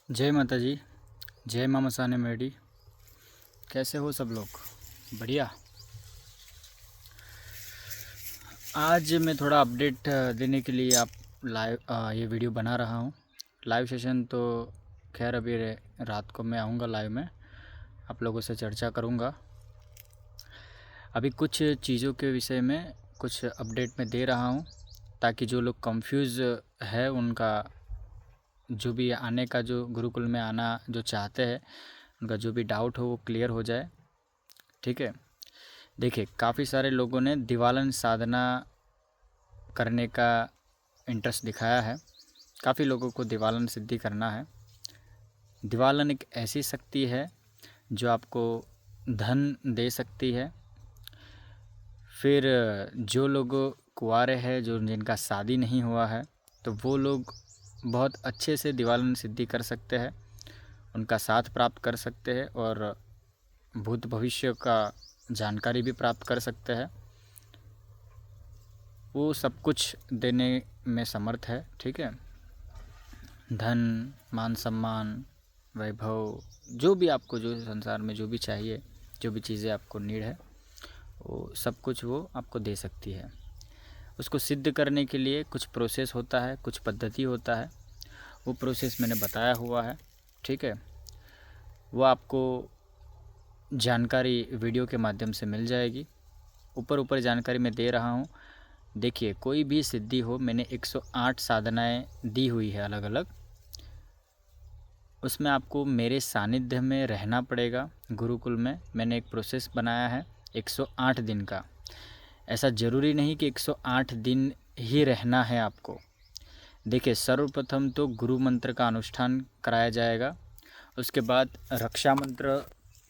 जय माता जी। जय मामा साने मेडी। कैसे हो सब लोग? बढ़िया। आज मैं थोड़ा अपडेट देने के लिए आप लाइव ये वीडियो बना रहा हूँ। लाइव सेशन तो खैर अभी रात को मैं आऊँगा लाइव में, आप लोगों से चर्चा करूँगा। अभी कुछ चीज़ों के विषय में कुछ अपडेट मैं दे रहा हूँ ताकि जो लोग कंफ्यूज है उनका जो भी आने का, जो गुरुकुल में आना जो चाहते हैं, उनका जो भी डाउट हो वो क्लियर हो जाए। ठीक है। देखिए, काफ़ी सारे लोगों ने दिवालन साधना करने का इंटरेस्ट दिखाया है। काफ़ी लोगों को दिवालन सिद्धि करना है। दिवालन एक ऐसी शक्ति है जो आपको धन दे सकती है। फिर जो लोग कुंवारे हैं, जो जिनका शादी नहीं हुआ है, तो वो लोग बहुत अच्छे से दिवालन सिद्धि कर सकते हैं, उनका साथ प्राप्त कर सकते हैं और भूत भविष्य का जानकारी भी प्राप्त कर सकते हैं। वो सब कुछ देने में समर्थ है। ठीक है। धन, मान सम्मान, वैभव, जो भी आपको, जो संसार में जो भी चाहिए, जो भी चीज़ें आपको नीड है, वो सब कुछ वो आपको दे सकती है। उसको सिद्ध करने के लिए कुछ प्रोसेस होता है, कुछ पद्धति होता है। वो प्रोसेस मैंने बताया हुआ है। ठीक है। वो आपको जानकारी वीडियो के माध्यम से मिल जाएगी। ऊपर जानकारी मैं दे रहा हूँ। देखिए, कोई भी सिद्धि हो, मैंने 108 साधनाएं दी हुई है अलग अलग। उसमें आपको मेरे सानिध्य में रहना पड़ेगा। गुरुकुल में मैंने एक प्रोसेस बनाया है 108 दिन का। ऐसा ज़रूरी नहीं कि 108 दिन ही रहना है आपको। देखिए, सर्वप्रथम तो गुरु मंत्र का अनुष्ठान कराया जाएगा, उसके बाद रक्षा मंत्र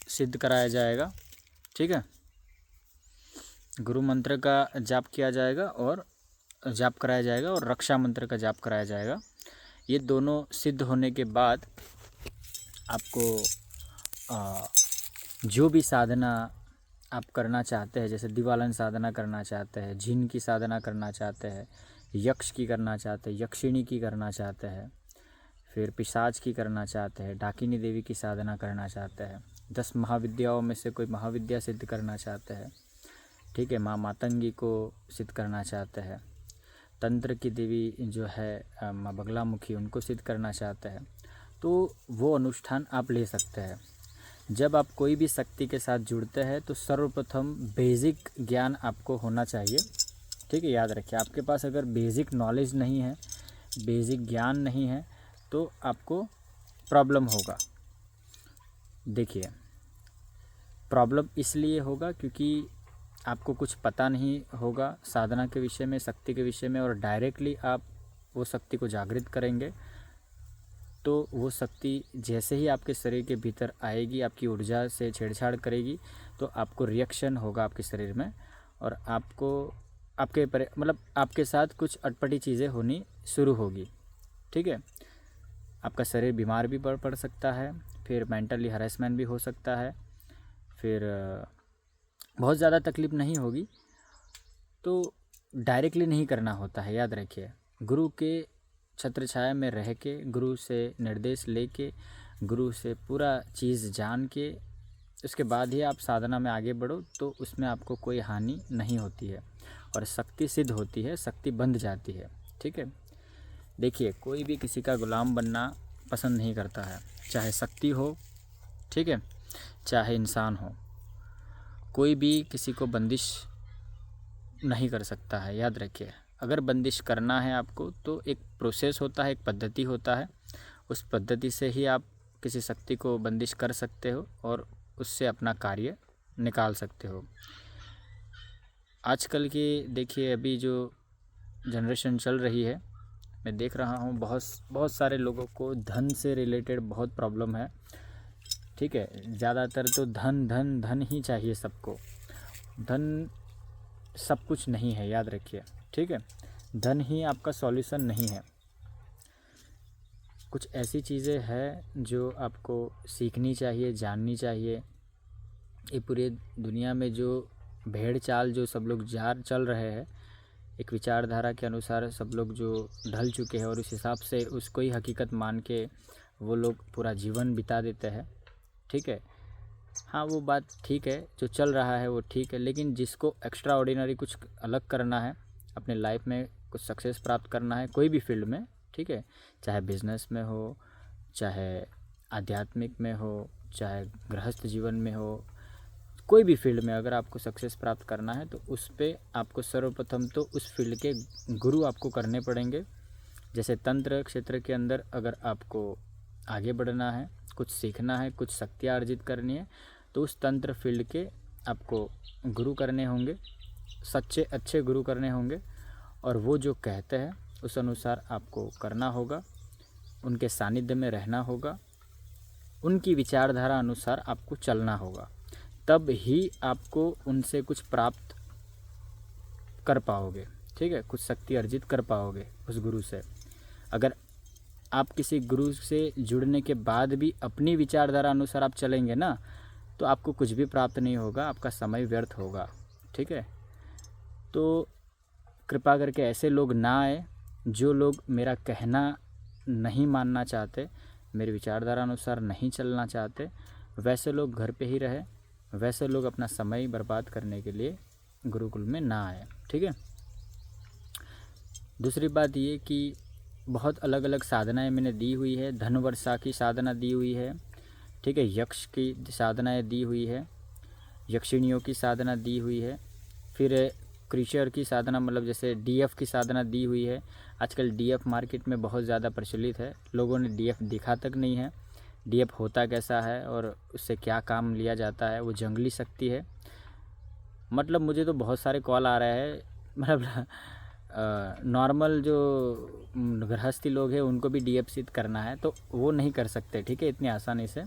सिद्ध कराया जाएगा। ठीक है। गुरु मंत्र का जाप किया जाएगा और जाप कराया जाएगा और रक्षा मंत्र का जाप कराया जाएगा। ये दोनों सिद्ध होने के बाद आपको जो भी साधना आप करना चाहते हैं, जैसे दिवालन साधना करना चाहते हैं, जिन की साधना करना चाहते हैं, यक्ष की करना चाहते हैं, यक्षिणी की करना चाहते हैं, फिर पिशाच की करना चाहते हैं, डाकिनी देवी की साधना करना चाहते हैं, 10 महाविद्याओं में से कोई महाविद्या सिद्ध करना चाहते हैं, ठीक है, माँ मातंगी को सिद्ध करना चाहते हैं, तंत्र की देवी जो है माँ बगलामुखी, उनको सिद्ध करना चाहते हैं, तो वो अनुष्ठान आप ले सकते हैं। जब आप कोई भी शक्ति के साथ जुड़ते हैं तो सर्वप्रथम बेसिक ज्ञान आपको होना चाहिए। ठीक है। याद रखिए, आपके पास अगर बेसिक नॉलेज नहीं है, बेसिक ज्ञान नहीं है, तो आपको प्रॉब्लम होगा। देखिए, प्रॉब्लम इसलिए होगा क्योंकि आपको कुछ पता नहीं होगा साधना के विषय में, शक्ति के विषय में, और डायरेक्टली आप वो शक्ति को जागृत करेंगे तो वो शक्ति जैसे ही आपके शरीर के भीतर आएगी, आपकी ऊर्जा से छेड़छाड़ करेगी, तो आपको रिएक्शन होगा आपके शरीर में और आपको आपके साथ कुछ अटपटी चीज़ें होनी शुरू होगी। ठीक है। आपका शरीर बीमार भी पड़ सकता है, फिर मेंटली हरेसमेंट भी हो सकता है, फिर बहुत ज़्यादा तकलीफ़ नहीं होगी। तो डायरेक्टली नहीं करना होता है, याद रखिए। गुरु के छत्र छाया में रह के, गुरु से निर्देश लेके, गुरु से पूरा चीज़ जान के, उसके बाद ही आप साधना में आगे बढ़ो, तो उसमें आपको कोई हानि नहीं होती है और शक्ति सिद्ध होती है, शक्ति बंध जाती है। ठीक है। देखिए, कोई भी किसी का गुलाम बनना पसंद नहीं करता है, चाहे शक्ति हो, ठीक है, चाहे इंसान हो। कोई भी किसी को बंदिश नहीं कर सकता है, याद रखिए। अगर बंदिश करना है आपको तो एक प्रोसेस होता है, एक पद्धति होता है, उस पद्धति से ही आप किसी शक्ति को बंदिश कर सकते हो और उससे अपना कार्य निकाल सकते हो। आजकल की देखिए, अभी जो जनरेशन चल रही है, मैं देख रहा हूँ बहुत सारे लोगों को धन से रिलेटेड बहुत प्रॉब्लम है। ठीक है। ज़्यादातर तो धन धन धन ही चाहिए सबको। धन सब कुछ नहीं है, याद रखिए। ठीक है। धन ही आपका सॉल्यूशन नहीं है। कुछ ऐसी चीज़ें हैं जो आपको सीखनी चाहिए, जाननी चाहिए। ये पूरे दुनिया में जो भेड़ चाल जो सब लोग चल रहे हैं, एक विचारधारा के अनुसार सब लोग जो ढल चुके हैं और उस हिसाब से उसको ही हकीकत मान के वो लोग पूरा जीवन बिता देते हैं, ठीक है। हाँ, वो बात ठीक है, जो चल रहा है वो ठीक है, लेकिन जिसको एक्स्ट्रा ऑर्डिनरी कुछ अलग करना है, अपने लाइफ में कुछ सक्सेस प्राप्त करना है कोई भी फील्ड में, ठीक है, चाहे बिजनेस में हो, चाहे आध्यात्मिक में हो, चाहे गृहस्थ जीवन में हो, कोई भी फील्ड में अगर आपको सक्सेस प्राप्त करना है तो उस पे आपको सर्वप्रथम तो उस फील्ड के गुरु आपको करने पड़ेंगे। जैसे तंत्र क्षेत्र के अंदर अगर आपको आगे बढ़ना है, कुछ सीखना है, कुछ शक्तियाँ अर्जित करनी है, तो उस तंत्र फील्ड के आपको गुरु करने होंगे, सच्चे अच्छे गुरु करने होंगे, और वो जो कहते हैं उस अनुसार आपको करना होगा, उनके सानिध्य में रहना होगा, उनकी विचारधारा अनुसार आपको चलना होगा, तब ही आपको उनसे कुछ प्राप्त कर पाओगे, ठीक है, कुछ शक्ति अर्जित कर पाओगे उस गुरु से। अगर आप किसी गुरु से जुड़ने के बाद भी अपनी विचारधारा अनुसार आप चलेंगे ना, तो आपको कुछ भी प्राप्त नहीं होगा, आपका समय व्यर्थ होगा, ठीक है। तो कृपा करके ऐसे लोग ना आए जो लोग मेरा कहना नहीं मानना चाहते, मेरी विचारधारा अनुसार नहीं चलना चाहते, वैसे लोग घर पे ही रहे, वैसे लोग अपना समय बर्बाद करने के लिए गुरुकुल में ना आए, ठीक है। दूसरी बात ये कि बहुत अलग अलग साधनाएं मैंने दी हुई है, धन वर्षा की साधना दी हुई है, ठीक है, यक्ष की साधनाएं दी हुई है, यक्षिणियों की साधना दी हुई है, फिर क्रीचर की साधना मतलब जैसे डीएफ की साधना दी हुई है। आजकल डीएफ मार्केट में बहुत ज़्यादा प्रचलित है, लोगों ने डीएफ देखा तक नहीं है, डीएफ होता कैसा है और उससे क्या काम लिया जाता है। वो जंगली शक्ति है, मतलब मुझे तो बहुत सारे कॉल आ रहे हैं, मतलब नॉर्मल जो गृहस्थी लोग हैं उनको भी डीएफ सिद्ध करना है तो वो नहीं कर सकते, ठीक है, इतनी आसानी से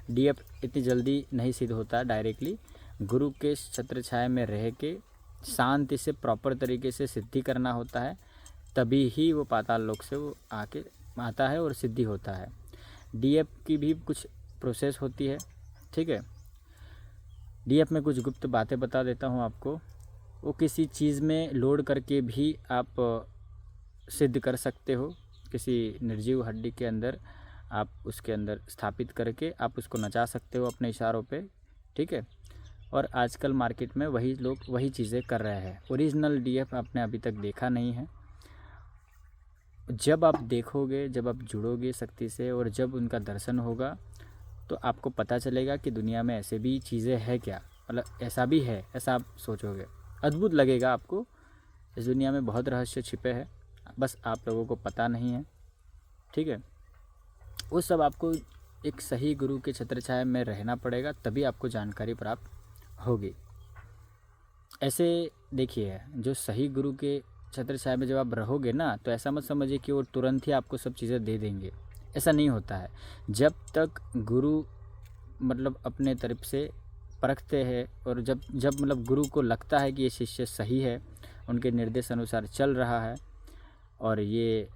डीएफ इतनी जल्दी नहीं सिद्ध होता डायरेक्टली। गुरु के छत्र छाया में रह के शांति से प्रॉपर तरीके से सिद्धि करना होता है, तभी ही वो पाताल लोक से वो आके आता है और सिद्धि होता है। डीएफ की भी कुछ प्रोसेस होती है, ठीक है। डीएफ में कुछ गुप्त बातें बता देता हूँ आपको। वो किसी चीज़ में लोड करके भी आप सिद्ध कर सकते हो, किसी निर्जीव हड्डी के अंदर आप उसके अंदर स्थापित करके आप उसको नचा सकते हो अपने इशारों पे, ठीक है। और आजकल मार्केट में वही लोग वही चीज़ें कर रहे हैं। ओरिजिनल डीएफ आपने अभी तक देखा नहीं है। जब आप देखोगे, जब आप जुड़ोगे शक्ति से और जब उनका दर्शन होगा तो आपको पता चलेगा कि दुनिया में ऐसे भी चीज़ें हैं क्या, मतलब ऐसा भी है, ऐसा आप सोचोगे, अद्भुत लगेगा आपको। इस दुनिया में बहुत रहस्य छिपे हैं, बस आप लोगों को पता नहीं है, ठीक है। वो सब आपको एक सही गुरु के छत्र छाया में रहना पड़ेगा, तभी आपको जानकारी प्राप्त होगी। ऐसे देखिए, जो सही गुरु के छत्र छाया में जब आप रहोगे ना, तो ऐसा मत समझिए कि वो तुरंत ही आपको सब चीज़ें दे देंगे, ऐसा नहीं होता है। जब तक गुरु मतलब अपने तरफ से परखते हैं और जब मतलब गुरु को लगता है कि ये शिष्य सही है, उनके निर्देश अनुसार चल रहा है और ये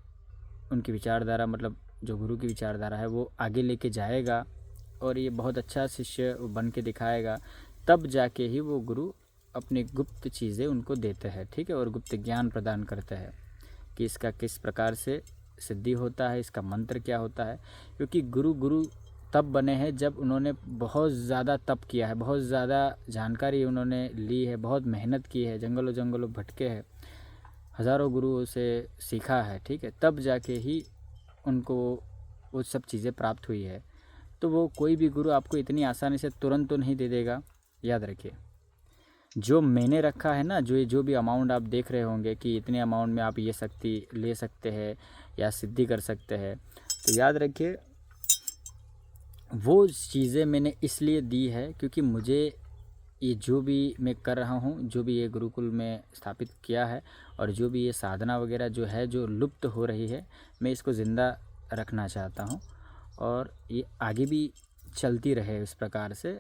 उनकी विचारधारा मतलब जो गुरु की विचारधारा है वो आगे लेके जाएगा और ये बहुत अच्छा शिष्य बन के दिखाएगा, तब जाके ही वो गुरु अपनी गुप्त चीज़ें उनको देते हैं, ठीक है, और गुप्त ज्ञान प्रदान करते हैं कि इसका किस प्रकार से सिद्धि होता है, इसका मंत्र क्या होता है। क्योंकि गुरु तब बने हैं जब उन्होंने बहुत ज़्यादा तप किया है, बहुत ज़्यादा जानकारी उन्होंने ली है, बहुत मेहनत की है, जंगलों जंगलों भटके हैं, हज़ारों गुरुओं से सीखा है, ठीक है, तब जाके ही उनको वो सब चीज़ें प्राप्त हुई है। तो वो कोई भी गुरु आपको इतनी आसानी से तुरंत तो नहीं दे देगा। याद रखिए, जो मैंने रखा है ना, जो भी अमाउंट आप देख रहे होंगे कि इतने अमाउंट में आप ये शक्ति ले सकते हैं या सिद्धि कर सकते हैं, तो याद रखिए वो चीज़ें मैंने इसलिए दी है क्योंकि मुझे ये जो भी मैं कर रहा हूँ, जो भी ये गुरुकुल में स्थापित किया है और जो भी ये साधना वगैरह जो है जो लुप्त हो रही है, मैं इसको ज़िंदा रखना चाहता हूँ और ये आगे भी चलती रहे इस प्रकार से।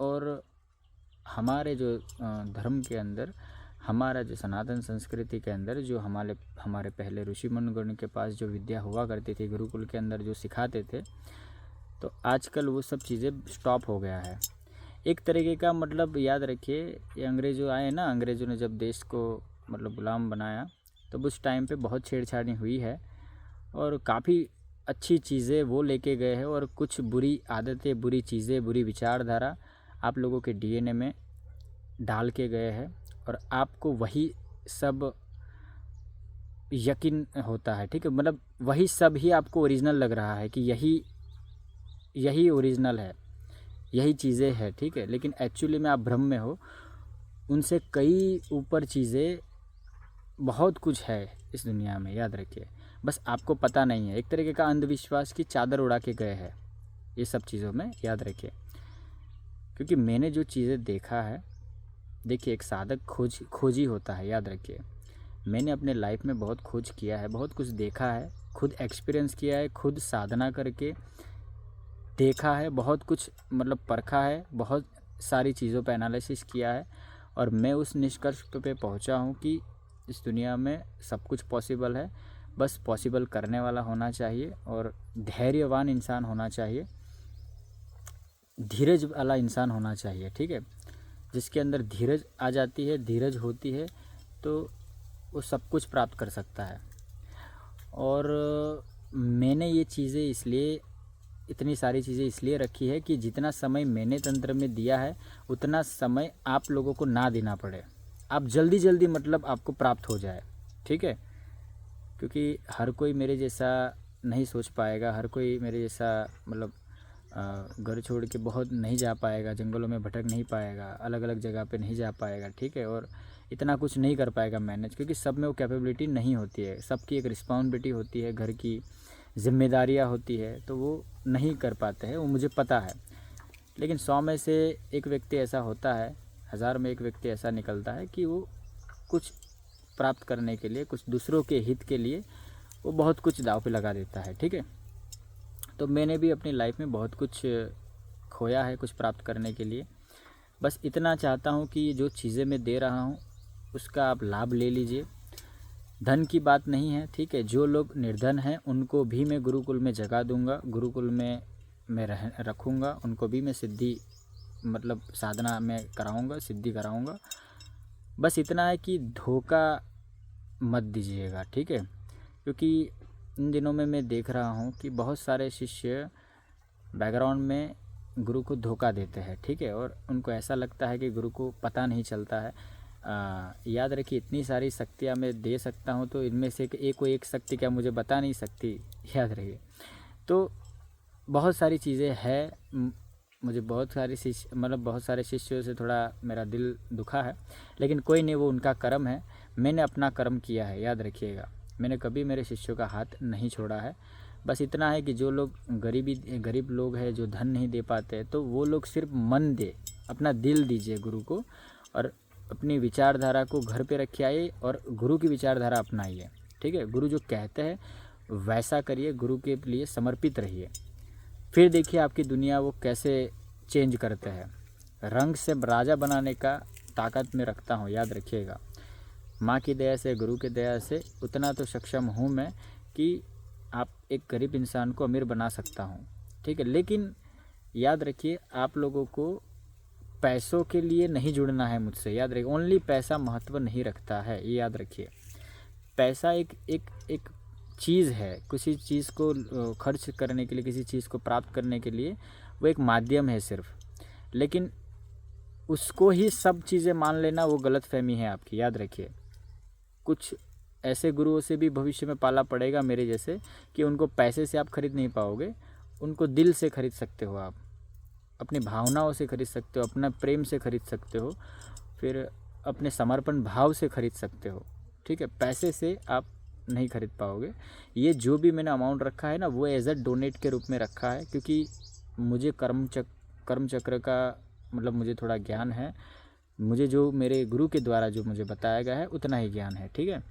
और हमारे जो धर्म के अंदर, हमारा जो सनातन संस्कृति के अंदर जो हमारे पहले ऋषि मुनिगण के पास जो विद्या हुआ करती थी गुरुकुल के अंदर जो सिखाते थे, तो आजकल वो सब चीज़ें स्टॉप हो गया है। एक तरीके का मतलब याद रखिए, ये अंग्रेज़ जो आए ना, अंग्रेज़ों ने जब देश को मतलब गुलाम बनाया, तब उस टाइम पे बहुत छेड़छाड़ी हुई है और काफ़ी अच्छी चीज़ें वो लेके गए हैं और कुछ बुरी आदतें, बुरी चीज़ें, बुरी विचारधारा आप लोगों के डीएनए में डाल के गए हैं और आपको वही सब यकीन होता है, ठीक है। मतलब वही सब ही आपको ओरिजिनल लग रहा है कि यही यही ओरिजिनल है, यही चीज़ें हैं, ठीक है। लेकिन एक्चुअली में आप भ्रम में हो, उनसे कई ऊपर चीज़ें, बहुत कुछ है इस दुनिया में, याद रखिए। बस आपको पता नहीं है। एक तरीके का अंधविश्वास की चादर उड़ा के गए हैं ये सब चीज़ों में, याद रखिए। क्योंकि मैंने जो चीज़ें देखा है, देखिए एक साधक खोजी होता है, याद रखिए। मैंने अपने लाइफ में बहुत खोज किया है, बहुत कुछ देखा है, खुद एक्सपीरियंस किया है, खुद साधना करके देखा है, बहुत कुछ मतलब परखा है, बहुत सारी चीज़ों पे एनालिसिस किया है और मैं उस निष्कर्ष पे पहुंचा हूं कि इस दुनिया में सब कुछ पॉसिबल है। बस पॉसिबल करने वाला होना चाहिए और धैर्यवान इंसान होना चाहिए, धीरज वाला इंसान होना चाहिए, ठीक है। जिसके अंदर धीरज आ जाती है, धीरज होती है, तो वो सब कुछ प्राप्त कर सकता है। और मैंने ये चीज़ें इसलिए, इतनी सारी चीज़ें इसलिए रखी है कि जितना समय मैंने तंत्र में दिया है उतना समय आप लोगों को ना देना पड़े, आप जल्दी जल्दी मतलब आपको प्राप्त हो जाए, ठीक है। क्योंकि हर कोई मेरे जैसा नहीं सोच पाएगा, हर कोई मेरे जैसा मतलब घर छोड़ के बहुत नहीं जा पाएगा, जंगलों में भटक नहीं पाएगा, अलग अलग जगह पे नहीं जा पाएगा, ठीक है। और इतना कुछ नहीं कर पाएगा मैनेज, क्योंकि सब में वो कैपेबिलिटी नहीं होती है। सबकी एक रिस्पॉन्सिबिलिटी होती है, घर की जिम्मेदारियाँ होती है, तो वो नहीं कर पाते हैं, वो मुझे पता है। लेकिन 100 में से एक व्यक्ति ऐसा होता है, 1000 में एक व्यक्ति ऐसा निकलता है कि वो कुछ प्राप्त करने के लिए, कुछ दूसरों के हित के लिए वो बहुत कुछ दांव पे लगा देता है, ठीक है। तो मैंने भी अपनी लाइफ में बहुत कुछ खोया है कुछ प्राप्त करने के लिए। बस इतना चाहता हूँ कि जो चीज़ें मैं दे रहा हूँ उसका आप लाभ ले लीजिए। धन की बात नहीं है, ठीक है। जो लोग निर्धन हैं उनको भी मैं गुरुकुल में जगह दूंगा, गुरुकुल में मैं रखूँगा, उनको भी मैं सिद्धि मतलब साधना में कराऊँगा, सिद्धि कराऊँगा। बस इतना है कि धोखा मत दीजिएगा, ठीक है। क्योंकि इन दिनों में मैं देख रहा हूँ कि बहुत सारे शिष्य बैकग्राउंड में गुरु को धोखा देते हैं, ठीक है। और उनको ऐसा लगता है कि गुरु को पता नहीं चलता है। याद रखिए, इतनी सारी शक्तियाँ मैं दे सकता हूँ, तो इनमें से एक शक्ति क्या मुझे बता नहीं सकती, याद रखिए। तो बहुत सारी चीज़ें हैं, मुझे बहुत सारे शिष्यों से थोड़ा मेरा दिल दुखा है, लेकिन कोई नहीं, वो उनका कर्म है। मैंने अपना कर्म किया है, याद रखिएगा। मैंने कभी मेरे शिष्यों का हाथ नहीं छोड़ा है। बस इतना है कि जो लोग गरीब लोग हैं, जो धन नहीं दे पाते, तो वो लोग सिर्फ मन दे, अपना दिल दीजिए गुरु को, और अपनी विचारधारा को घर पे रखे आइए और गुरु की विचारधारा अपनाइए, ठीक है। गुरु जो कहते हैं वैसा करिए, गुरु के लिए समर्पित रहिए। फिर देखिए आपकी दुनिया वो कैसे चेंज करते हैं। रंग से राजा बनाने का ताकत में रखता हूँ, याद रखिएगा। माँ की दया से, गुरु की दया से उतना तो सक्षम हूँ मैं कि आप एक गरीब इंसान को अमीर बना सकता हूँ, ठीक है। लेकिन याद रखिए, आप लोगों को पैसों के लिए नहीं जुड़ना है मुझसे, याद रखिए। ओनली पैसा महत्व नहीं रखता है, ये याद रखिए। पैसा एक चीज़ है, किसी चीज़ को खर्च करने के लिए, किसी चीज़ को प्राप्त करने के लिए वो एक माध्यम है सिर्फ। लेकिन उसको ही सब चीज़ें मान लेना, वो गलतफहमी है आपकी, याद रखिए। कुछ ऐसे गुरुओं से भी भविष्य में पाला पड़ेगा मेरे जैसे, कि उनको पैसे से आप खरीद नहीं पाओगे, उनको दिल से खरीद सकते हो, आप अपनी भावनाओं से खरीद सकते हो, अपना प्रेम से खरीद सकते हो, फिर अपने समर्पण भाव से खरीद सकते हो, ठीक है। पैसे से आप नहीं खरीद पाओगे। ये जो भी मैंने अमाउंट रखा है ना, वो एज अ डोनेट के रूप में रखा है, क्योंकि मुझे कर्म चक्र का मतलब मुझे थोड़ा ज्ञान है। मुझे जो मेरे गुरु के द्वारा जो मुझे बताया गया है उतना ही ज्ञान है, ठीक है।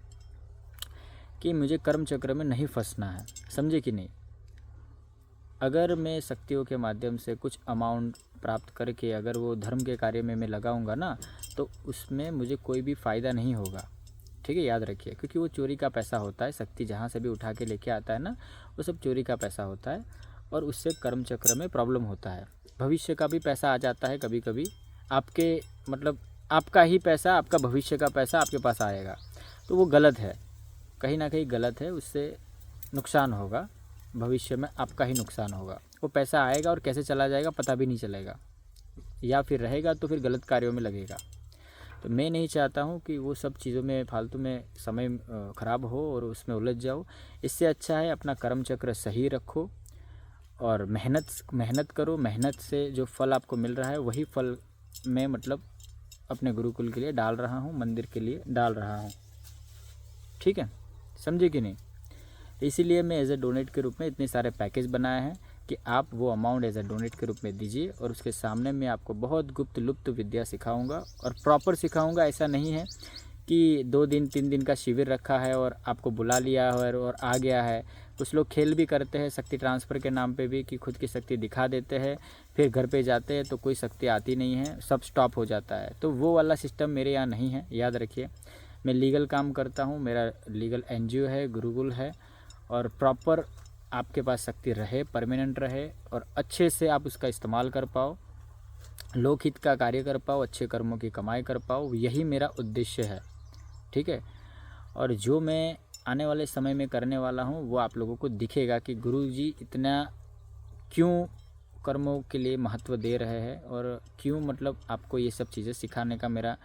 कि मुझे कर्म चक्र में नहीं फंसना है, समझे कि नहीं। अगर मैं शक्तियों के माध्यम से कुछ अमाउंट प्राप्त करके अगर वो धर्म के कार्य में मैं लगाऊंगा ना, तो उसमें मुझे कोई भी फ़ायदा नहीं होगा, ठीक है, याद रखिए। क्योंकि वो चोरी का पैसा होता है, शक्ति जहाँ से भी उठा के लेके आता है ना, वो सब चोरी का पैसा होता है, और उससे कर्म चक्र में प्रॉब्लम होता है। भविष्य का भी पैसा आ जाता है कभी कभी, आपके मतलब आपका ही पैसा, आपका भविष्य का पैसा आपके पास आएगा, तो वो गलत है, कहीं ना कहीं गलत है, उससे नुकसान होगा। भविष्य में आपका ही नुकसान होगा। वो पैसा आएगा और कैसे चला जाएगा पता भी नहीं चलेगा, या फिर रहेगा तो फिर गलत कार्यों में लगेगा। तो मैं नहीं चाहता हूँ कि वो सब चीज़ों में फालतू में समय ख़राब हो और उसमें उलझ जाओ। इससे अच्छा है अपना कर्म चक्र सही रखो और मेहनत करो। मेहनत से जो फल आपको मिल रहा है वही फल मैं मतलब अपने गुरुकुल के लिए डाल रहा हूँ, मंदिर के लिए डाल रहा हूँ। ठीक है, समझे कि नहीं? इसीलिए मैं एज ए डोनेट के रूप में इतने सारे पैकेज बनाए हैं कि आप वो अमाउंट एज ए डोनेट के रूप में दीजिए और उसके सामने मैं आपको बहुत गुप्त लुप्त विद्या सिखाऊंगा और प्रॉपर सिखाऊंगा। ऐसा नहीं है कि 2 दिन 3 दिन का शिविर रखा है और आपको बुला लिया है और आ गया है। कुछ लोग खेल भी करते हैं शक्ति ट्रांसफ़र के नाम पे भी कि खुद की शक्ति दिखा देते हैं, फिर घर पे जाते हैं तो कोई शक्ति आती नहीं है, सब स्टॉप हो जाता है। तो वो वाला सिस्टम मेरे यहाँ नहीं है, याद रखिए। मैं लीगल काम करता हूँ, मेरा लीगल NGO है, गुरुकुल है, और प्रॉपर आपके पास शक्ति रहे, परमानेंट रहे और अच्छे से आप उसका इस्तेमाल कर पाओ, लोकहित का कार्य कर पाओ, अच्छे कर्मों की कमाई कर पाओ, यही मेरा उद्देश्य है। ठीक है, और जो मैं आने वाले समय में करने वाला हूँ वो आप लोगों को दिखेगा कि गुरुजी इतना क्यों कर्मों के लिए महत्व दे रहे हैं और क्यों मतलब आपको ये सब चीज़ें सिखाने का मेरा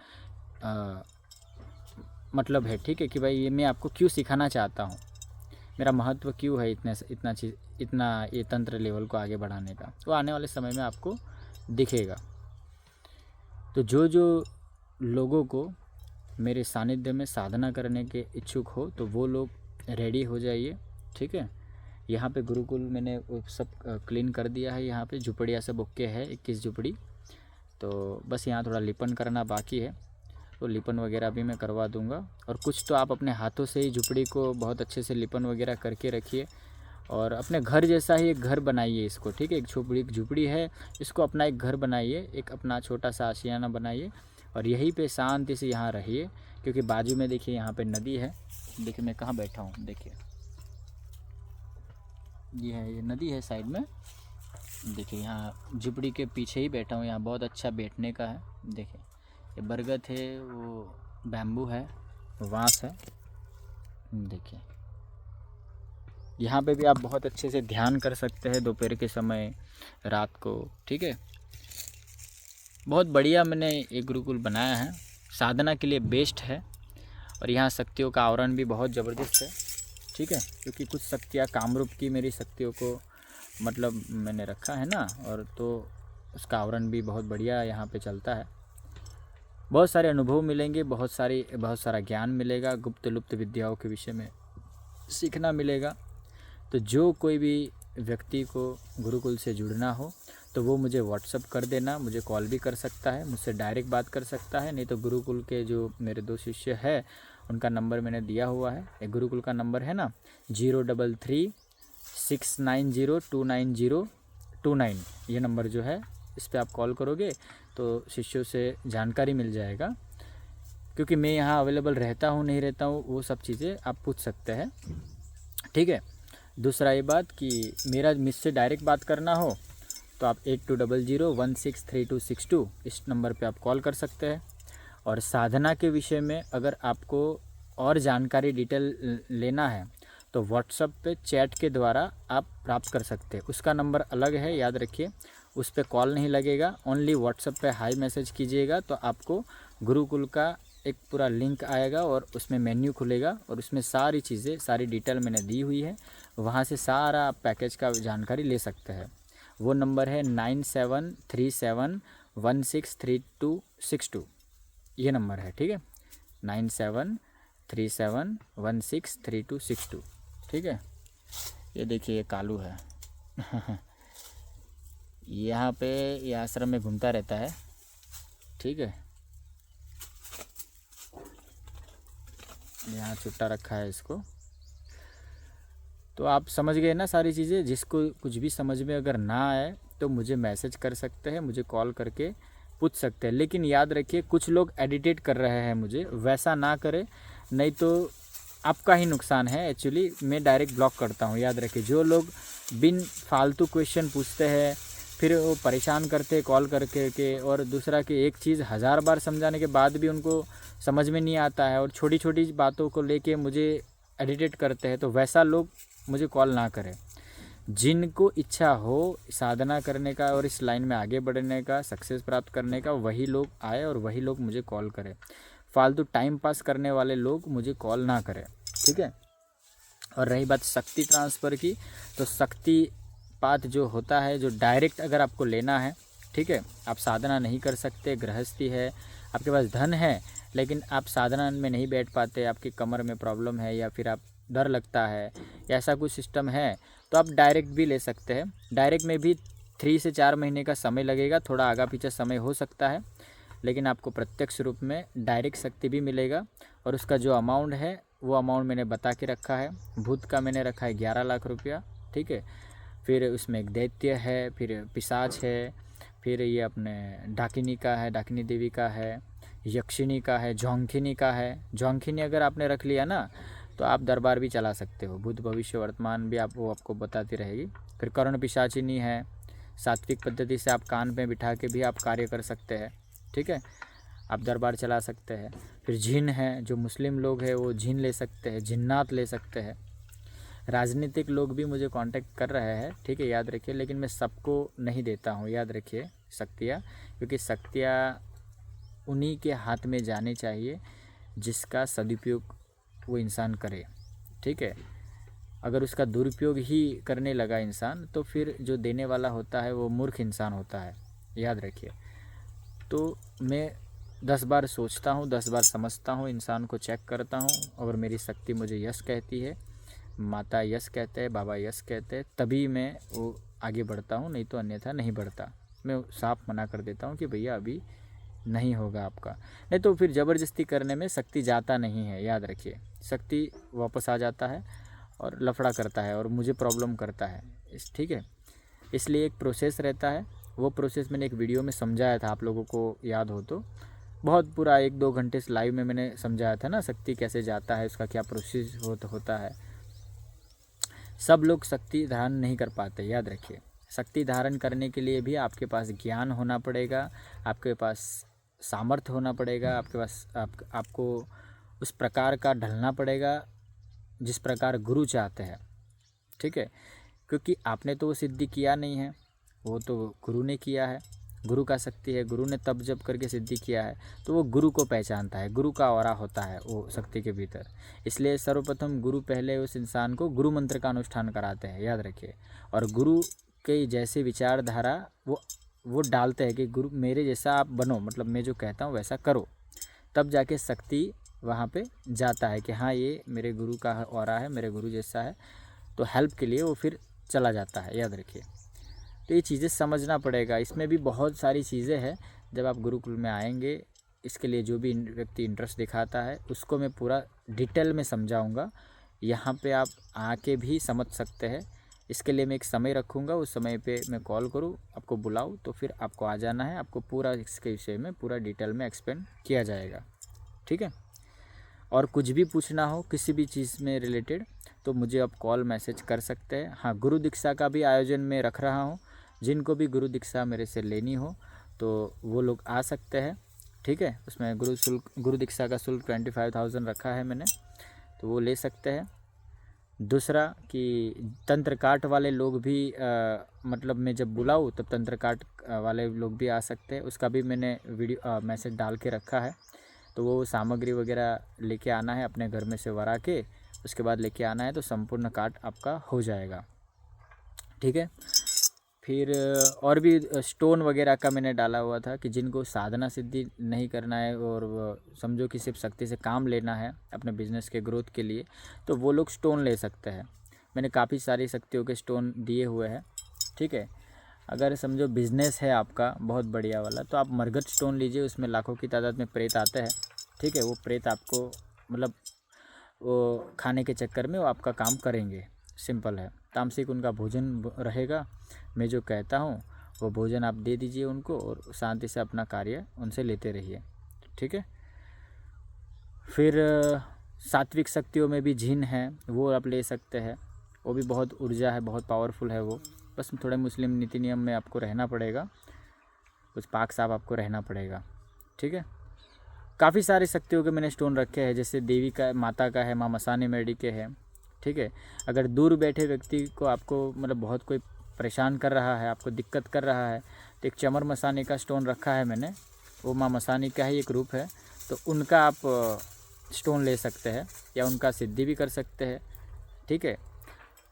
मतलब है। ठीक है, कि भाई ये मैं आपको क्यों सिखाना चाहता हूँ, मेरा महत्व क्यों है इतना ये तंत्र लेवल को आगे बढ़ाने का, तो आने वाले समय में आपको दिखेगा। तो जो लोगों को मेरे सानिध्य में साधना करने के इच्छुक हो तो वो लोग रेडी हो जाइए। ठीक है, यहाँ पे गुरुकुल मैंने सब क्लीन कर दिया है। यहाँ पे झुपड़ियाँ सब ओके है, 21 झुपड़ी। तो बस यहाँ थोड़ा लिपन करना बाकी है, तो लिपन वगैरह भी मैं करवा दूँगा। और कुछ तो आप अपने हाथों से ही झुपड़ी को बहुत अच्छे से लिपन वगैरह करके रखिए और अपने घर जैसा ही एक घर बनाइए इसको। ठीक है, एक झुपड़ी है, इसको अपना एक घर बनाइए, एक अपना छोटा सा आशियाना बनाइए और यहीं पे शांति से यहाँ रहिए। क्योंकि बाजू में देखिए यहाँ पे नदी है, देखिए मैं कहाँ बैठा हूँ, देखिए ये नदी है साइड में। देखिए यहाँ झुपड़ी के पीछे ही बैठा हूँ, यहाँ बहुत अच्छा बैठने का है। देखिए ये बरगद है, वो बैम्बू है, बांस है। देखिए यहाँ पे भी आप बहुत अच्छे से ध्यान कर सकते हैं दोपहर के समय, रात को। ठीक है, बहुत बढ़िया मैंने एक गुरुकुल बनाया है, साधना के लिए बेस्ट है। और यहाँ शक्तियों का आवरण भी बहुत ज़बरदस्त है। ठीक है, क्योंकि कुछ शक्तियाँ कामरूप की मेरी शक्तियों को मतलब मैंने रखा है ना, और तो उसका आवरण भी बहुत बढ़िया यहाँ पे चलता है। बहुत सारे अनुभव मिलेंगे, बहुत सारा ज्ञान मिलेगा, गुप्त लुप्त विद्याओं के विषय में सीखना मिलेगा। तो जो कोई भी व्यक्ति को गुरुकुल से जुड़ना हो तो वो मुझे व्हाट्सअप कर देना, मुझे कॉल भी कर सकता है, मुझसे डायरेक्ट बात कर सकता है। नहीं तो गुरुकुल के जो मेरे 2 शिष्य है उनका नंबर मैंने दिया हुआ है। एक गुरुकुल का नंबर है ना 033-690-29029, ये नंबर जो है इस पर आप कॉल करोगे तो शिष्यों से जानकारी मिल जाएगा। क्योंकि मैं यहाँ अवेलेबल रहता हूँ नहीं रहता हूँ वो सब चीज़ें आप पूछ सकते हैं। ठीक है, दूसरा ये बात कि मेरा मुझसे डायरेक्ट बात करना हो तो आप 8200163262 इस नंबर पे आप कॉल कर सकते हैं। और साधना के विषय में अगर आपको और जानकारी डिटेल लेना है तो व्हाट्सएप पे चैट के द्वारा आप प्राप्त कर सकते हैं। उसका नंबर अलग है, याद रखिए, उस पर कॉल नहीं लगेगा, ओनली व्हाट्सएप पे हाई मैसेज कीजिएगा तो आपको गुरुकुल का एक पूरा लिंक आएगा और उसमें मेन्यू खुलेगा और उसमें सारी चीज़ें, सारी डिटेल मैंने दी हुई है, वहाँ से सारा पैकेज का जानकारी ले सकते हैं। वो नंबर है 9737163262, ये नंबर है। ठीक है, 9737163262। ठीक है, ये देखिए ये कालू है यहाँ पे ये आश्रम में घूमता रहता है। ठीक है, यहाँ छुट्टा रखा है इसको। तो आप समझ गए ना सारी चीज़ें। जिसको कुछ भी समझ में अगर ना आए तो मुझे मैसेज कर सकते हैं, मुझे कॉल करके पूछ सकते हैं। लेकिन याद रखिए कुछ लोग एडिटेट कर रहे हैं मुझे, वैसा ना करें, नहीं तो आपका ही नुकसान है। एक्चुअली मैं डायरेक्ट ब्लॉक करता हूँ, याद रखिए। जो लोग बिन फालतू क्वेश्चन पूछते हैं फिर वो परेशान करते हैं कॉल करके के, और दूसरा कि एक चीज़ 1000 बार समझाने के बाद भी उनको समझ में नहीं आता है और छोटी छोटी बातों को लेके मुझे एडिटेट करते हैं, तो वैसा लोग मुझे कॉल ना करें। जिनको इच्छा हो साधना करने का और इस लाइन में आगे बढ़ने का, सक्सेस प्राप्त करने का, वही लोग आए और वही लोग मुझे कॉल करें। फालतू टाइम पास करने वाले लोग मुझे कॉल ना करें, ठीक है। और रही बात शक्ति ट्रांसफ़र की, तो शक्ति पात जो होता है, जो डायरेक्ट अगर आपको लेना है, ठीक है, आप साधना नहीं कर सकते, गृहस्थी है, आपके पास धन है लेकिन आप साधना में नहीं बैठ पाते, आपकी कमर में प्रॉब्लम है या फिर आप डर लगता है या ऐसा कुछ सिस्टम है, तो आप डायरेक्ट भी ले सकते हैं। डायरेक्ट में भी 3 से 4 महीने का समय लगेगा, थोड़ा आगा पीछे समय हो सकता है, लेकिन आपको प्रत्यक्ष रूप में डायरेक्ट शक्ति भी मिलेगा। और उसका जो अमाउंट है वो अमाउंट मैंने बता के रखा है। भूत का मैंने रखा है 11 लाख रुपया, ठीक है। फिर उसमें एक दैत्य है, फिर पिशाच है, फिर ये अपने डाकिनी का है, डाकिनी देवी का है, यक्षिणी का है, झोंकिनी का है। झोंकिनी अगर आपने रख लिया ना तो आप दरबार भी चला सकते हो, भूत भविष्य वर्तमान भी वो आपको बताती रहेगी। फिर कर्ण पिशाचिनी है, सात्विक पद्धति से आप कान पे बिठा के भी आप कार्य कर सकते हैं, ठीक है, आप दरबार चला सकते हैं। फिर जिन है, जो मुस्लिम लोग हैं वो जिन ले सकते हैं, जिन्नात ले सकते हैं। राजनीतिक लोग भी मुझे कांटेक्ट कर रहे हैं, ठीक है, याद रखिए, लेकिन मैं सबको नहीं देता हूँ, याद रखिए शक्तियाँ, क्योंकि शक्तियाँ उन्हीं के हाथ में जानी चाहिए जिसका सदुपयोग वो इंसान करे, ठीक है। अगर उसका दुरुपयोग ही करने लगा इंसान तो फिर जो देने वाला होता है वो मूर्ख इंसान होता है, याद रखिए। तो मैं 10 बार सोचता हूँ, 10 बार समझता हूँ, इंसान को चेक करता हूँ। अगर मेरी शक्ति मुझे यस कहती है, माता यस कहते हैं, बाबा यस कहते हैं, तभी मैं वो आगे बढ़ता हूँ, नहीं तो अन्यथा नहीं बढ़ता। मैं साफ मना कर देता हूँ कि भैया अभी नहीं होगा आपका, नहीं तो फिर ज़बरदस्ती करने में शक्ति जाता नहीं है, याद रखिए। शक्ति वापस आ जाता है और लफड़ा करता है और मुझे प्रॉब्लम करता है, ठीक है। इसलिए एक प्रोसेस रहता है, वो प्रोसेस मैंने एक वीडियो में समझाया था, आप लोगों को याद हो तो, बहुत पूरा 1-2 घंटे से लाइव में मैंने समझाया था ना, शक्ति कैसे जाता है, उसका क्या प्रोसेस होता है। सब लोग शक्ति धारण नहीं कर पाते, याद रखिए। शक्ति धारण करने के लिए भी आपके पास ज्ञान होना पड़ेगा, आपके पास सामर्थ्य होना पड़ेगा, आपके पास आपको उस प्रकार का ढलना पड़ेगा जिस प्रकार गुरु चाहते हैं, ठीक है। क्योंकि आपने तो वो सिद्धि किया नहीं है, वो तो गुरु ने किया है, गुरु का शक्ति है, गुरु ने तप जप करके सिद्धि किया है, तो वो गुरु को पहचानता है, गुरु का ऑरा होता है वो शक्ति के भीतर। इसलिए सर्वप्रथम गुरु पहले उस इंसान को गुरु मंत्र का अनुष्ठान कराते हैं, याद रखिए। और गुरु के जैसे विचारधारा वो डालते हैं कि गुरु मेरे जैसा आप बनो, मतलब मैं जो कहता हूँ वैसा करो, तब जाके शक्ति वहाँ पे जाता है कि हाँ ये मेरे गुरु का ऑरा है, मेरे गुरु जैसा है, तो हेल्प के लिए वो फिर चला जाता है, याद रखिए। तो ये चीज़ें समझना पड़ेगा, इसमें भी बहुत सारी चीज़ें हैं। जब आप गुरुकुल में आएंगे, इसके लिए जो भी व्यक्ति इंटरेस्ट दिखाता है उसको मैं पूरा डिटेल में समझाऊंगा, यहाँ पे आप आके भी समझ सकते हैं। इसके लिए मैं एक समय रखूँगा, उस समय पे मैं कॉल करूँ, आपको बुलाऊँ, तो फिर आपको आ जाना है, आपको पूरा इसके विषय में पूरा डिटेल में एक्सप्लेन किया जाएगा, ठीक है। और कुछ भी पूछना हो किसी भी चीज़ में रिलेटेड तो मुझे आप कॉल मैसेज कर सकते हैं। हाँ, गुरु दीक्षा का भी आयोजन मैं रख रहा हूँ, जिनको भी गुरु दीक्षा मेरे से लेनी हो तो वो लोग आ सकते हैं, ठीक है। उसमें गुरु दीक्षा का शुल्क 25,000 रखा है मैंने, तो वो ले सकते हैं। दूसरा कि तंत्र काट वाले लोग भी मतलब मैं जब बुलाऊँ तब तंत्र काट वाले लोग भी आ सकते हैं, उसका भी मैंने वीडियो मैसेज डाल के रखा है। तो वो सामग्री वगैरह लेके आना है, अपने घर में से वरा के उसके बाद लेके आना है, तो संपूर्ण काट आपका हो जाएगा, ठीक है। फिर और भी स्टोन वगैरह का मैंने डाला हुआ था कि जिनको साधना सिद्धि नहीं करना है और समझो कि सिर्फ शक्ति से काम लेना है अपने बिजनेस के ग्रोथ के लिए, तो वो लोग स्टोन ले सकते हैं। मैंने काफ़ी सारी शक्तियों के स्टोन दिए हुए हैं, ठीक है। अगर समझो बिज़नेस है आपका बहुत बढ़िया वाला, तो आप मरघट स्टोन लीजिए, उसमें लाखों की तादाद में प्रेत आते हैं, ठीक है। वो प्रेत आपको मतलब वो खाने के चक्कर में वो आपका काम करेंगे, सिंपल है। तामसिक उनका भोजन रहेगा, मैं जो कहता हूँ वो भोजन आप दे दीजिए उनको और शांति से अपना कार्य उनसे लेते रहिए, ठीक है। फिर सात्विक शक्तियों में भी जिन है, वो आप ले सकते हैं, वो भी बहुत ऊर्जा है, बहुत पावरफुल है वो। बस थोड़े मुस्लिम नीति नियम में आपको रहना पड़ेगा, कुछ पाक साफ आपको रहना पड़ेगा, ठीक है। काफ़ी सारे शक्तियों के मैंने स्टोन रखे हैं, जैसे देवी का, माता का है, माँ मसाने मेडी के है, ठीक है। अगर दूर बैठे व्यक्ति को आपको मतलब बहुत कोई परेशान कर रहा है, आपको दिक्कत कर रहा है, तो एक चमर मसानी का स्टोन रखा है मैंने, वो माँ मसानी का ही एक रूप है, तो उनका आप स्टोन ले सकते हैं या उनका सिद्धि भी कर सकते हैं, ठीक है।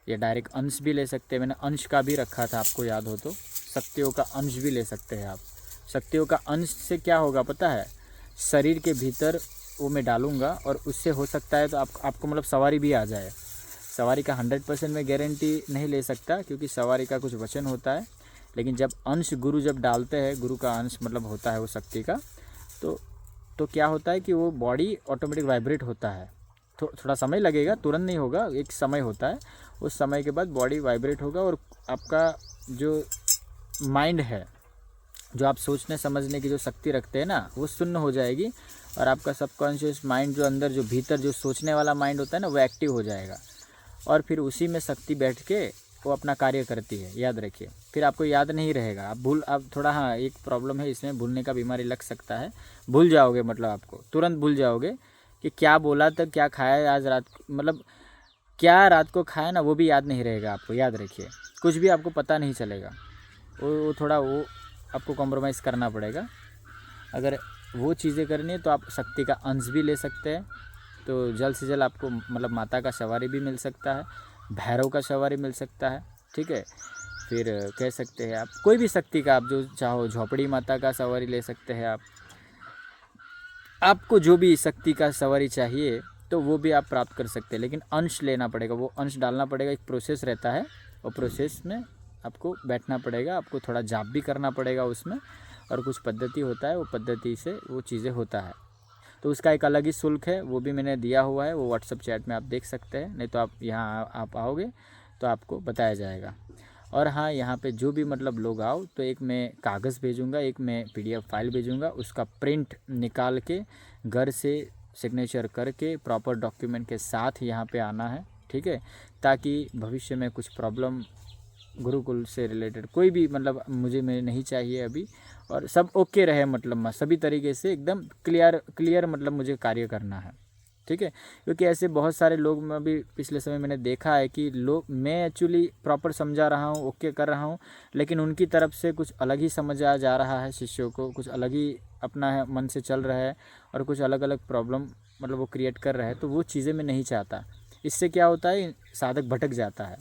या डायरेक्ट अंश भी ले सकते हैं, मैंने अंश का भी रखा था, आपको याद हो तो। शक्तियों का अंश भी ले सकते हैं आप। शक्तियों का अंश से क्या होगा पता है, शरीर के भीतर वो मैं डालूँगा और उससे हो सकता है तो आपको मतलब सवारी भी आ जाए। सवारी का 100% मैं गारंटी नहीं ले सकता, क्योंकि सवारी का कुछ वचन होता है, लेकिन जब अंश गुरु जब डालते हैं, गुरु का अंश मतलब होता है वो शक्ति का, तो क्या होता है कि वो बॉडी ऑटोमेटिक वाइब्रेट होता है। थोड़ा समय लगेगा, तुरंत नहीं होगा, एक समय होता है, उस समय के बाद बॉडी वाइब्रेट होगा और आपका जो माइंड है, जो आप सोचने समझने की जो शक्ति रखते हैं ना, वो शून्य हो जाएगी और आपका सबकॉन्शियस माइंड जो अंदर जो भीतर जो सोचने वाला माइंड होता है ना, वो एक्टिव हो जाएगा और फिर उसी में शक्ति बैठ के वो अपना कार्य करती है, याद रखिए। फिर आपको याद नहीं रहेगा, आप थोड़ा, हाँ एक प्रॉब्लम है इसमें, भूलने का बीमारी लग सकता है, भूल जाओगे, मतलब आपको तुरंत भूल जाओगे कि क्या बोला था, क्या खाया आज रात, मतलब क्या रात को खाया ना, वो भी याद नहीं रहेगा आपको, याद रखिए। कुछ भी आपको पता नहीं चलेगा, वो थोड़ा वो आपको कॉम्प्रोमाइज़ करना पड़ेगा। अगर वो चीज़ें करनी है तो आप शक्ति का अंश भी ले सकते हैं, तो जल्द से जल्द आपको मतलब माता का सवारी भी मिल सकता है, भैरव का सवारी मिल सकता है, ठीक है। फिर कह सकते हैं आप कोई भी शक्ति का, आप जो चाहो, झोपड़ी माता का सवारी ले सकते हैं आप। आपको जो भी शक्ति का सवारी चाहिए तो वो भी आप प्राप्त कर सकते हैं, लेकिन अंश लेना पड़ेगा, वो अंश डालना पड़ेगा। एक प्रोसेस रहता है, और प्रोसेस में आपको बैठना पड़ेगा, आपको थोड़ा जाप भी करना पड़ेगा उसमें, और कुछ पद्धति होता है, वो पद्धति से वो चीज़ें होता है। तो उसका एक अलग ही शुल्क है, वो भी मैंने दिया हुआ है, वो व्हाट्सएप चैट में आप देख सकते हैं, नहीं तो आप यहाँ आप आओगे तो आपको बताया जाएगा। और हाँ, यहाँ पे जो भी मतलब लोग आओ तो एक मैं कागज़ भेजूँगा, एक मैं PDF फाइल भेजूँगा, उसका प्रिंट निकाल के घर से सिग्नेचर करके प्रॉपर डॉक्यूमेंट के साथ यहाँ पे आना है, ठीक है, ताकि भविष्य में कुछ प्रॉब्लम गुरुकुल से रिलेटेड कोई भी मतलब मुझे में नहीं चाहिए अभी, और सब ओके रहे, मतलब सभी तरीके से एकदम क्लियर मतलब मुझे कार्य करना है, ठीक है। क्योंकि ऐसे बहुत सारे लोग में अभी पिछले समय मैंने देखा है कि लोग, मैं एक्चुअली प्रॉपर समझा रहा हूँ, ओके कर रहा हूँ, लेकिन उनकी तरफ से कुछ अलग ही समझा जा रहा है, शिष्यों को कुछ अलग ही अपना है, मन से चल रहा है, और कुछ अलग अलग प्रॉब्लम मतलब वो क्रिएट कर रहा है। तो वो चीज़ें मैं नहीं चाहता। इससे क्या होता है, साधक भटक जाता है,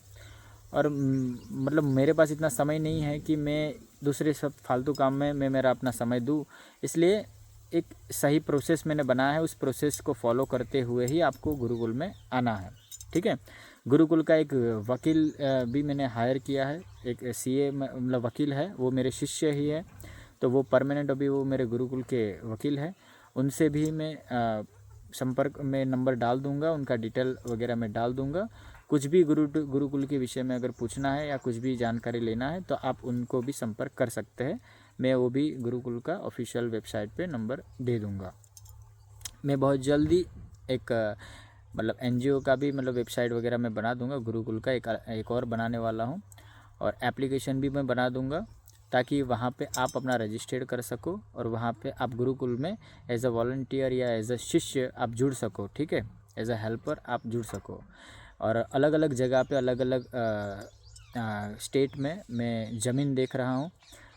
और मतलब मेरे पास इतना समय नहीं है कि मैं दूसरे सब फालतू काम में मैं मेरा अपना समय दूँ। इसलिए एक सही प्रोसेस मैंने बनाया है, उस प्रोसेस को फॉलो करते हुए ही आपको गुरुकुल में आना है, ठीक है। गुरुकुल का एक वकील भी मैंने हायर किया है, एक CA मतलब वकील है, वो मेरे शिष्य ही है, तो वो परमानेंट अभी वो मेरे गुरुकुल के वकील है। उनसे भी मैं संपर्क में नंबर डाल दूंगा, उनका डिटेल वगैरह मैं डाल दूंगा। कुछ भी गुरुकुल के विषय में अगर पूछना है या कुछ भी जानकारी लेना है तो आप उनको भी संपर्क कर सकते हैं। मैं वो भी गुरुकुल का ऑफिशियल वेबसाइट पे नंबर दे दूंगा। मैं बहुत जल्दी एक मतलब NGO का भी मतलब वेबसाइट वगैरह मैं बना दूंगा, गुरुकुल का एक और बनाने वाला हूँ, और एप्लीकेशन भी मैं बना दूंगा, ताकि वहाँ पे आप अपना रजिस्टर्ड कर सको और वहाँ पे आप गुरुकुल में एज अ वॉलंटियर या एज अ शिष्य आप जुड़ सको, ठीक है, एज अ हेल्पर आप जुड़ सको। और अलग अलग जगह पे अलग अलग स्टेट में मैं ज़मीन देख रहा हूँ,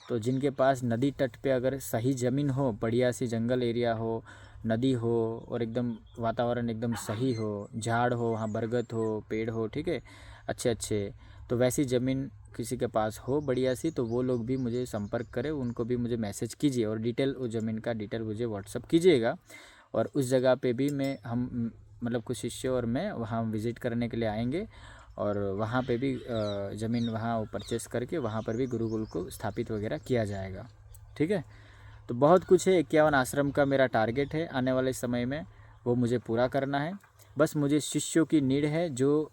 तो जिनके पास नदी तट पे अगर सही ज़मीन हो, बढ़िया सी जंगल एरिया हो, नदी हो, और एकदम वातावरण एकदम सही हो, झाड़ हो, वहाँ बरगद हो, पेड़ हो, ठीक है, अच्छे, तो वैसी ज़मीन किसी के पास हो बढ़िया सी, तो वो लोग भी मुझे संपर्क करें, उनको भी मुझे मैसेज कीजिए और डिटेल उस ज़मीन का डिटेल मुझे व्हाट्सअप कीजिएगा। और उस जगह पे भी हम मतलब कुछ शिष्य और मैं वहाँ विज़िट करने के लिए आएंगे, और वहाँ पे भी ज़मीन वहाँ वो परचेस करके वहाँ पर भी गुरुकुल को स्थापित वगैरह किया जाएगा, ठीक है। तो बहुत कुछ है, 51 आश्रम का मेरा टारगेट है आने वाले समय में, वो मुझे पूरा करना है। बस मुझे शिष्यों की नीड है जो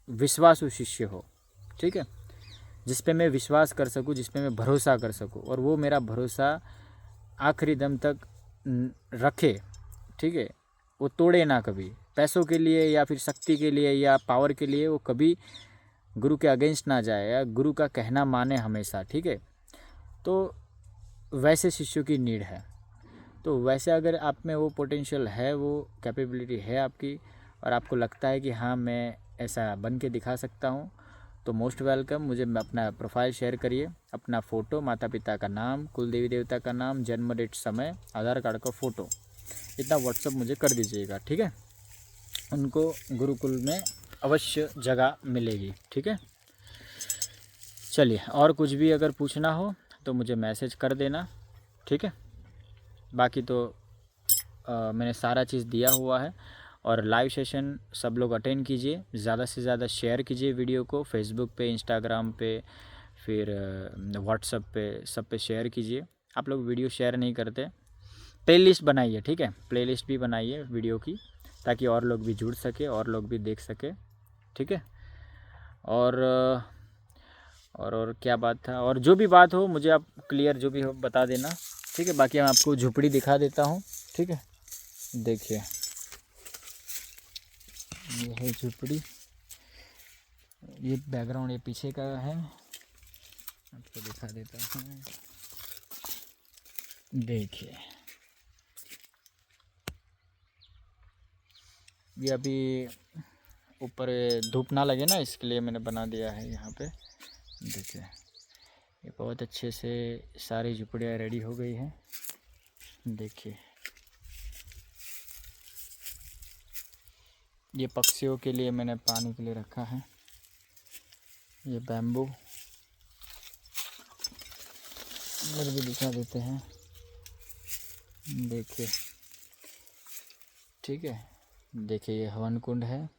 विश्वासु शिष्य हो, ठीक है, जिस पे मैं विश्वास कर सकूं, जिस पे मैं भरोसा कर सकूं, और वो मेरा भरोसा आखिरी दम तक रखे, ठीक है, वो तोड़े ना कभी, पैसों के लिए या फिर शक्ति के लिए या पावर के लिए वो कभी गुरु के अगेंस्ट ना जाए, या गुरु का कहना माने हमेशा, ठीक है। तो वैसे शिष्यों की नीड है। तो वैसे अगर आप में वो पोटेंशियल है, वो कैपेबिलिटी है आपकी, और आपको लगता है कि हाँ मैं ऐसा बन के दिखा सकता हूँ, तो मोस्ट वेलकम। मुझे अपना प्रोफाइल शेयर करिए, अपना फ़ोटो, माता पिता का नाम, कुल देवी देवता का नाम, जन्म डेट, समय, आधार कार्ड का फ़ोटो, इतना व्हाट्सअप मुझे कर दीजिएगा, ठीक है। उनको गुरुकुल में अवश्य जगह मिलेगी, ठीक है। चलिए, और कुछ भी अगर पूछना हो तो मुझे मैसेज कर देना, ठीक है। बाकी तो मैंने सारा चीज़ दिया हुआ है। और लाइव सेशन सब लोग अटेंड कीजिए, ज़्यादा से ज़्यादा शेयर कीजिए वीडियो को, फेसबुक पे, इंस्टाग्राम पे, फिर व्हाट्सएप पे, सब पे शेयर कीजिए। आप लोग वीडियो शेयर नहीं करते। प्लेलिस्ट बनाइए, ठीक है, प्लेलिस्ट भी बनाइए वीडियो की, ताकि और लोग भी जुड़ सके, और लोग भी देख सके, ठीक है। और क्या बात था, और जो भी बात हो मुझे आप क्लियर जो भी हो बता देना, ठीक है। बाकी मैं आपको झुपड़ी दिखा देता हूँ, ठीक है। देखिए, ये है झुपड़ी, ये बैकग्राउंड ये पीछे का है, आपको दिखा देता हूँ। देखिए, ये अभी ऊपर धूप ना लगे ना, इसके लिए मैंने बना दिया है यहाँ पे। देखिए, ये बहुत अच्छे से सारी झुपड़ियाँ रेडी हो गई हैं। देखिए, ये पक्षियों के लिए मैंने पानी के लिए रखा है। ये बैम्बू इधर भी दिखा देते हैं, देखिए, ठीक है। देखिए, ये हवन कुंड है।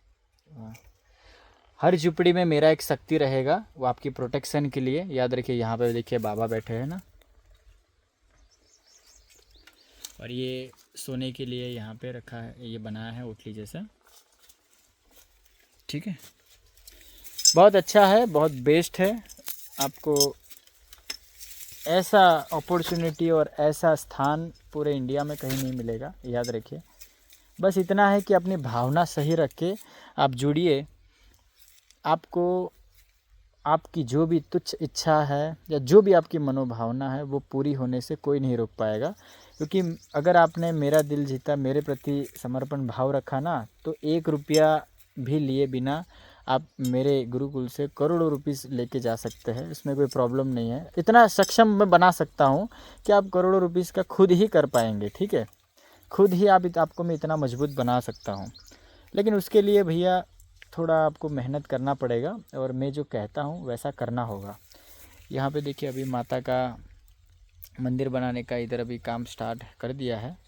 हर झुपड़ी में मेरा एक शक्ति रहेगा, वो आपकी प्रोटेक्शन के लिए। याद रखिए, यहाँ पे देखिए बाबा बैठे हैं ना, और ये सोने के लिए यहाँ पे रखा है, ये बनाया है ओटली जैसा, ठीक है। बहुत अच्छा है, बहुत बेस्ट है। आपको ऐसा अपॉर्चुनिटी और ऐसा स्थान पूरे इंडिया में कहीं नहीं मिलेगा, याद रखिए। बस इतना है कि अपनी भावना सही रख के आप जुड़िए। आपको आपकी जो भी तुच्छ इच्छा है या जो भी आपकी मनोभावना है, वो पूरी होने से कोई नहीं रोक पाएगा। क्योंकि अगर आपने मेरा दिल जीता, मेरे प्रति समर्पण भाव रखा ना, तो 1 रुपया भी लिए बिना आप मेरे गुरुकुल से करोड़ों रुपीस लेके जा सकते हैं। इसमें कोई प्रॉब्लम नहीं है। इतना सक्षम मैं बना सकता हूँ कि आप करोड़ों रुपीस का खुद ही कर पाएंगे, ठीक है। खुद ही आपको मैं इतना मजबूत बना सकता हूँ। लेकिन उसके लिए भैया थोड़ा आपको मेहनत करना पड़ेगा, और मैं जो कहता हूँ वैसा करना होगा। यहाँ पे देखिए, अभी माता का मंदिर बनाने का इधर अभी काम स्टार्ट कर दिया है,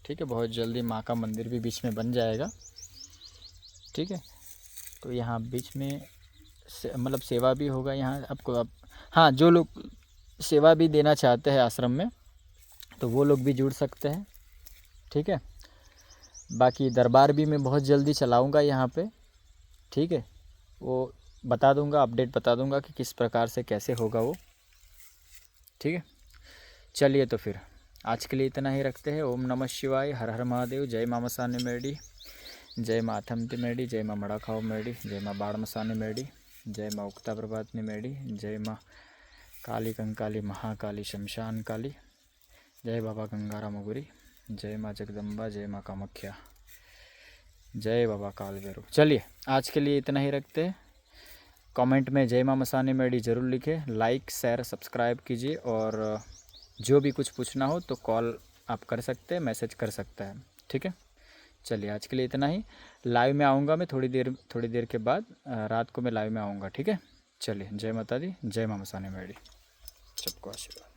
ठीक है। बहुत जल्दी माँ का मंदिर भी बीच में बन जाएगा, ठीक है। तो यहाँ बीच में मतलब सेवा भी होगा यहाँ आपको। आप हाँ, जो लोग सेवा भी देना चाहते हैं आश्रम में, तो वो लोग भी जुड़ सकते हैं, ठीक है। बाकी दरबार भी मैं बहुत जल्दी चलाऊँगा यहाँ पे, ठीक है। वो बता दूंगा, अपडेट बता दूंगा कि किस प्रकार से कैसे होगा वो, ठीक है। चलिए, तो फिर आज के लिए इतना ही रखते हैं। ओम नमः शिवाय, हर हर महादेव, जय माँ मसाने मेडी, जय माँ अथमती मेडी, जय माँ मड़ा खाओ मेडी, जय माँ बाड़ मसाने मेडी, जय माँ उक्ता प्रभातनी मेडी, जय माँ काली कंकाली महाकाली शमशान काली, जय बाबा गंगारा मगुरी, जय माँ जगदम्बा, जय माँ कामाख्या, जय बाबा काल भैरव। चलिए, आज के लिए इतना ही रखते हैं। कमेंट में जय माँ मसाने मेडी ज़रूर लिखें, लाइक शेयर सब्सक्राइब कीजिए, और जो भी कुछ पूछना हो तो कॉल आप कर सकते हैं, मैसेज कर सकता है, ठीक है। चलिए, आज के लिए इतना ही। लाइव में आऊँगा मैं थोड़ी देर के बाद, रात को मैं लाइव में आऊँगा, ठीक है। चलिए, जय माता दी, जय माँ मसाने मेडी, सबको आशीर्वाद।